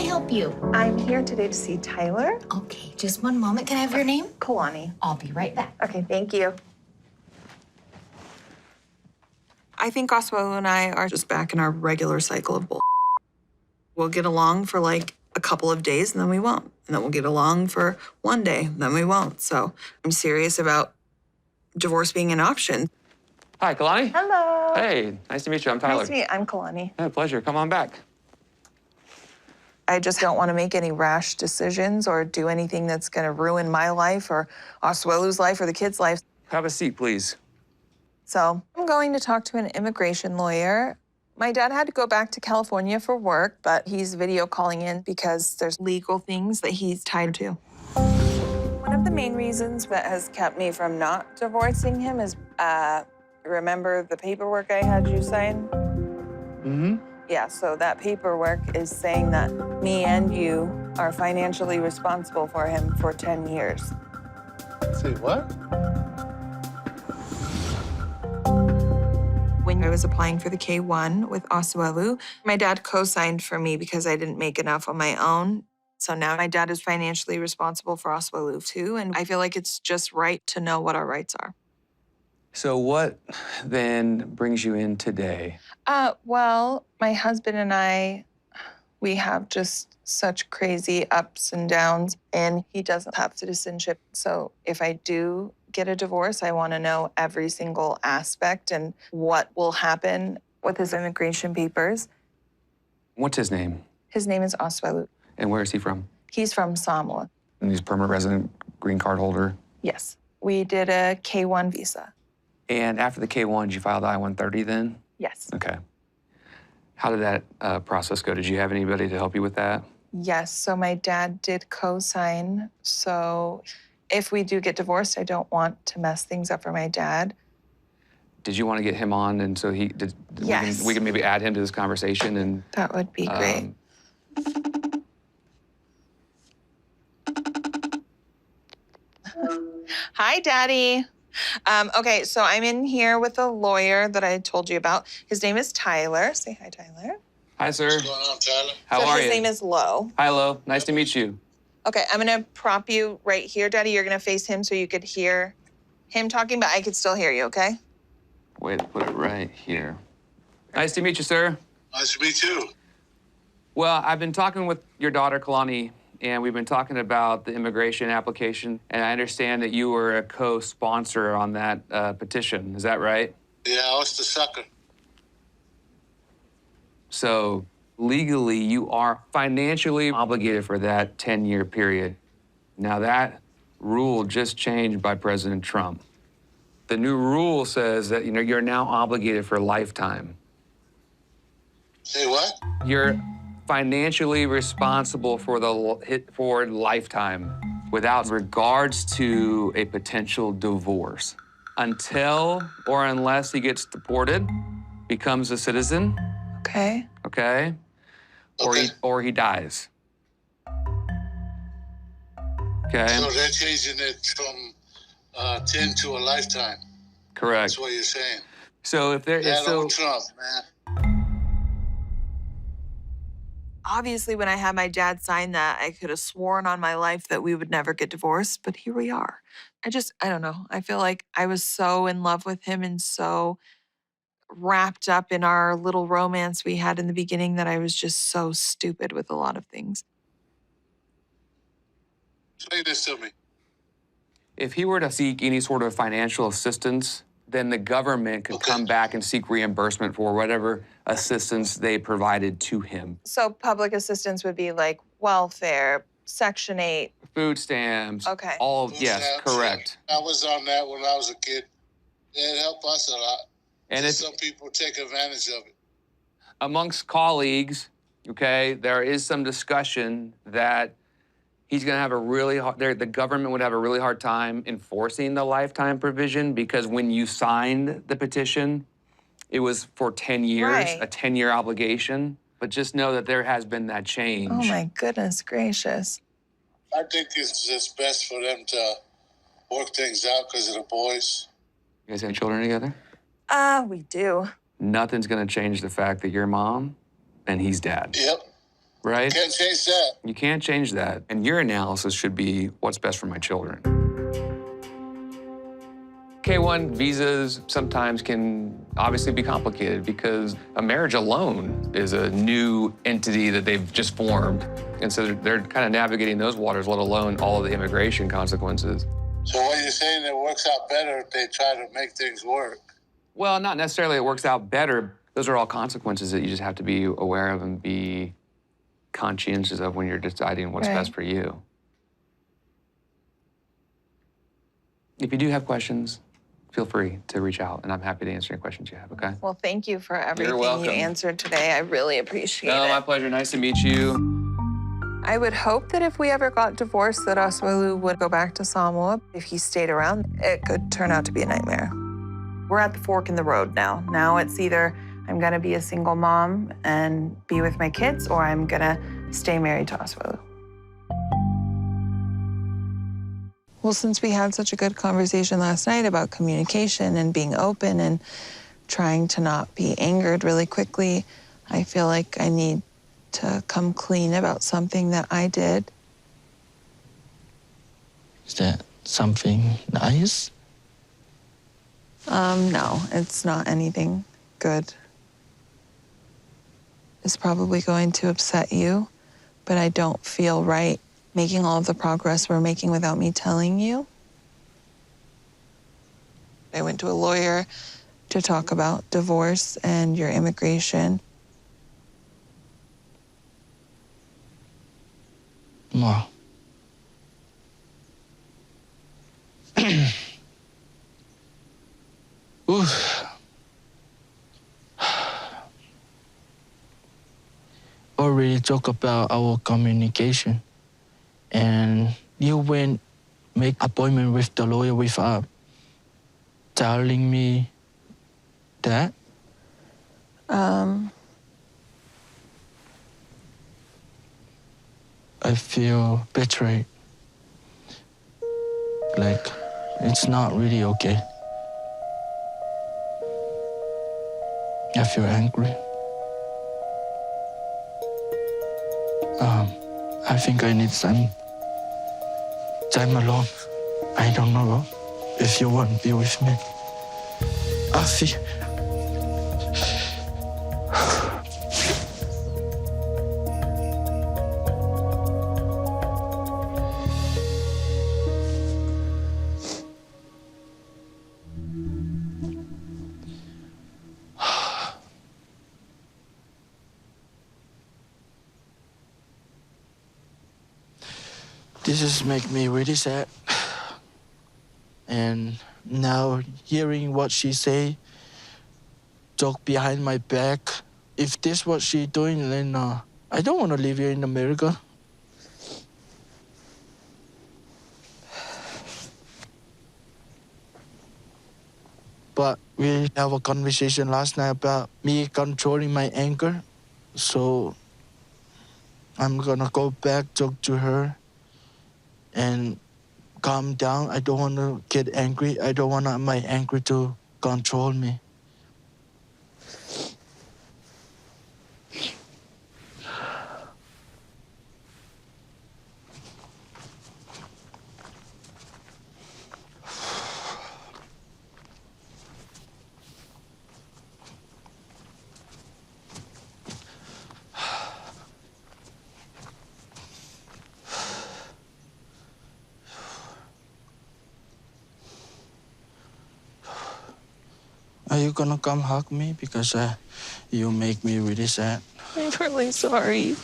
help you? I'm here today to see Tyler. Okay, just one moment. Can I have your name? Kalani. I'll be right back. Okay, thank you. I think Aseulu and I are just back in our regular cycle of bull. We'll get along for like a couple of days and then we won't. And then we'll get along for one day, then we won't. So I'm serious about divorce being an option. Hi, Kalani. Hello. Hey, nice to meet you. I'm Tyler. Nice to meet you. I'm Kalani. Yeah, pleasure. Come on back. I just don't want to make any rash decisions or do anything that's going to ruin my life or Aseulu's life or the kids' life. Have a seat, please. So I'm going to talk to an immigration lawyer. My dad had to go back to California for work, but he's video calling in because there's legal things that he's tied to. One of the main reasons that has kept me from not divorcing him is, remember the paperwork I had you sign? Mm-hmm. Yeah, so that paperwork is saying that me and you are financially responsible for him for 10 years. Say what? When I was applying for the K-1 with Aseulu, my dad co-signed for me because I didn't make enough on my own. So now my dad is financially responsible for Aseulu too, and I feel like it's just right to know what our rights are. So what then brings you in today? Well, my husband and I, we have just such crazy ups and downs, and he doesn't have citizenship. So if I do get a divorce, I want to know every single aspect and what will happen with his immigration papers. What's his name? His name is Aseulu. And where is he from? He's from Samoa. And he's permanent resident, green card holder. Yes. We did a K-1 visa. And after the K-1, did you file the I-130 then? Yes. Okay. How did that process go? Did you have anybody to help you with that? Yes, so my dad did co-sign. So if we do get divorced, I don't want to mess things up for my dad. Did you want to get him on and so he did? Yes. We can maybe add him to this conversation and. That would be great. Hi, Daddy. Okay, so I'm in here with a lawyer that I told you about. His name is Tyler. Say hi, Tyler. Hi, sir. What's going on, Tyler? How are you? His name is Lo. Hi, Lo. Nice to meet you. Okay, I'm gonna prop you right here, Daddy. You're gonna face him so you could hear him talking, but I could still hear you, okay? Way to put it right here. Nice to meet you, sir. Nice to meet you. Well, I've been talking with your daughter, Kalani, and we've been talking about the immigration application, and I understand that you were a co-sponsor on that petition. Is that right? Yeah, I was the sucker. So legally, you are financially obligated for that 10-year period. Now, that rule just changed by President Trump. The new rule says that, you're now obligated for a lifetime. Say what? You're financially responsible for lifetime without regards to a potential divorce until or unless he gets deported, becomes a citizen. Okay. Okay? Or he dies. Okay? So they're changing it from 10 to a lifetime. Correct. That's what you're saying. So if there is Donald Trump, man. Obviously, when I had my dad sign that, I could have sworn on my life that we would never get divorced, but here we are. I don't know. I feel like I was so in love with him and so wrapped up in our little romance we had in the beginning that I was just so stupid with a lot of things. Explain this to me. if he were to seek any sort of financial assistance, then the government could come back and seek reimbursement for whatever assistance they provided to him. So public assistance would be like welfare, Section 8. Food stamps. Okay. All, Food yes, stamps, correct. I was on that when I was a kid. It helped us a lot. And some people take advantage of it. Amongst colleagues, okay, there is some discussion that he's going to have a really hard, the government would have a really hard time enforcing the lifetime provision because when you signed the petition, it was for 10 years, Right. a 10-year obligation. But just know that there has been that change. Oh my goodness gracious. I think it's just best for them to work things out because of the boys. You guys have children together? We do. Nothing's going to change the fact that you're mom and he's dad. Yep. right? Can't change that. You can't change that. And your analysis should be what's best for my children. K-1 visas sometimes can obviously be complicated because a marriage alone is a new entity that they've just formed. And so they're kind of navigating those waters, let alone all of the immigration consequences. So what you're saying, it works out better if they try to make things work? Well, not necessarily it works out better. Those are all consequences that you just have to be aware of and be conscientious of when you're deciding what's best for you. If you do have questions, feel free to reach out, and I'm happy to answer any questions you have, okay? Well, thank you for everything welcome. you answered today. I really appreciate it. No, my pleasure. Nice to meet you. I would hope that if we ever got divorced, that Aseulu would go back to Samoa. If he stayed around, it could turn out to be a nightmare. We're at the fork in the road now. Now it's either I'm gonna be a single mom and be with my kids, or I'm gonna stay married to Aseulu. Well, since we had such a good conversation last night about communication and being open and trying to not be angered really quickly, I feel like I need to come clean about something that I did. Is that something nice? No, it's not anything good. It's probably going to upset you, but I don't feel right making all of the progress we're making without me telling you. I went to a lawyer to talk about divorce and your immigration. Well, oof. Already talk about our communication, and you went make appointment with the lawyer without telling me that. I feel betrayed. Like, it's not really okay. I feel angry. I think I need some time alone. I don't know if you want to be with me. I feel... This has made me really sad. And now hearing what she say, talk behind my back, if this what she doing, then I don't want to live here in America. But we have a conversation last night about me controlling my anger. So I'm gonna go back, talk to her, and calm down. I don't want to get angry. I don't want my anger to control me. Are you gonna come hug me? Because you make me really sad. I'm really sorry.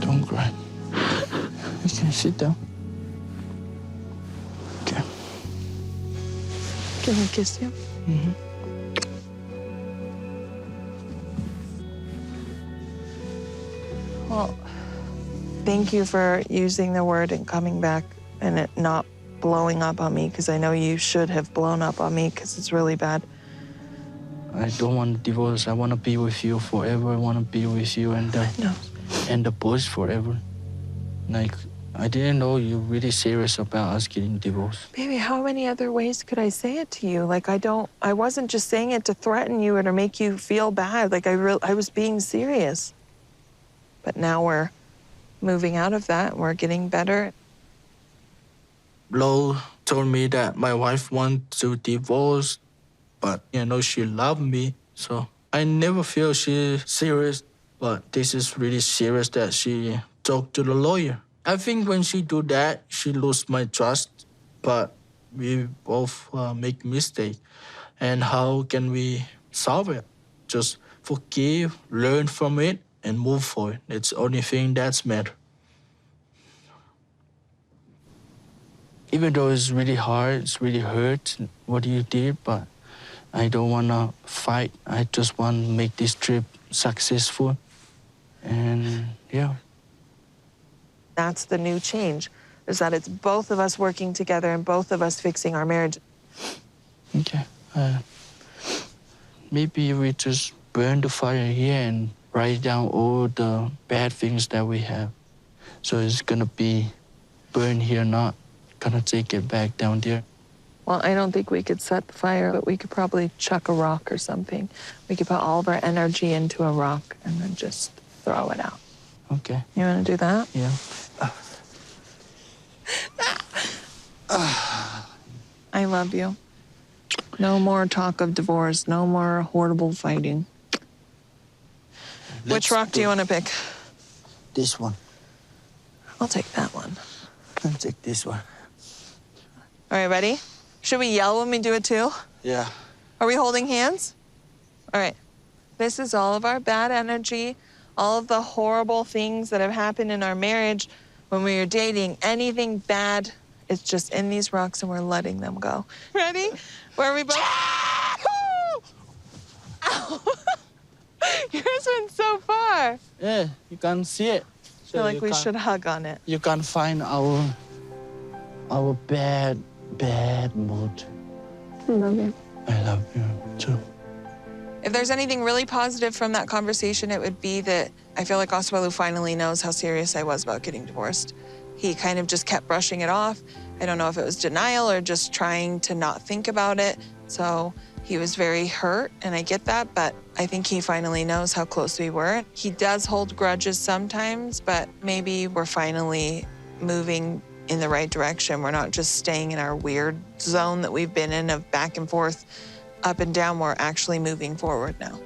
Don't cry. You can sit down. Okay. Can I kiss you? Mm-hmm. Well, thank you for using the word and coming back and it not blowing up on me, because I know you should have blown up on me because it's really bad. I don't want divorce. I want to be with you forever. I want to be with you and the boys forever. Like, I didn't know you're really serious about us getting divorced. Baby, how many other ways could I say it to you? Like, I wasn't just saying it to threaten you or to make you feel bad. Like, I was being serious. But now we're moving out of that. We're getting better. Lo told me that my wife wants to divorce, but she loved me. So I never feel she's serious, but this is really serious that she talked to the lawyer. I think when she do that, she lose my trust, but we both make mistake. And how can we solve it? Just forgive, learn from it, and move forward. It's the only thing that's matter. Even though it's really hard, it's really hurt what you did, but I don't want to fight. I just want to make this trip successful. And yeah. That's the new change, is that it's both of us working together and both of us fixing our marriage. Okay. Maybe we just burn the fire here and write down all the bad things that we have. So it's going to be burned here, not gonna take it back down there. Well, I don't think we could set the fire, but we could probably chuck a rock or something. We could put all of our energy into a rock and then just throw it out. Okay. You want to do that? Yeah. I love you. No more talk of divorce. No more horrible fighting. Which rock do you want to pick? This one. I'll take that one. I'll take this one. All right, ready? Should we yell when we do it too? Yeah. Are we holding hands? All right. This is all of our bad energy, all of the horrible things that have happened in our marriage when we were dating. Anything bad is just in these rocks and we're letting them go. Ready? Where are we both? Ow! Yours went so far. Yeah, you can see it. I feel like we should hug on it. You can find our bad mood. I love you. I love you too. If there's anything really positive from that conversation, it would be that I feel like Aseulu finally knows how serious I was about getting divorced. He kind of just kept brushing it off. I don't know if it was denial or just trying to not think about it. So he was very hurt, and I get that, but I think he finally knows how close we were. He does hold grudges sometimes, but maybe we're finally moving in the right direction. We're not just staying in our weird zone that we've been in of back and forth, up and down. We're actually moving forward now.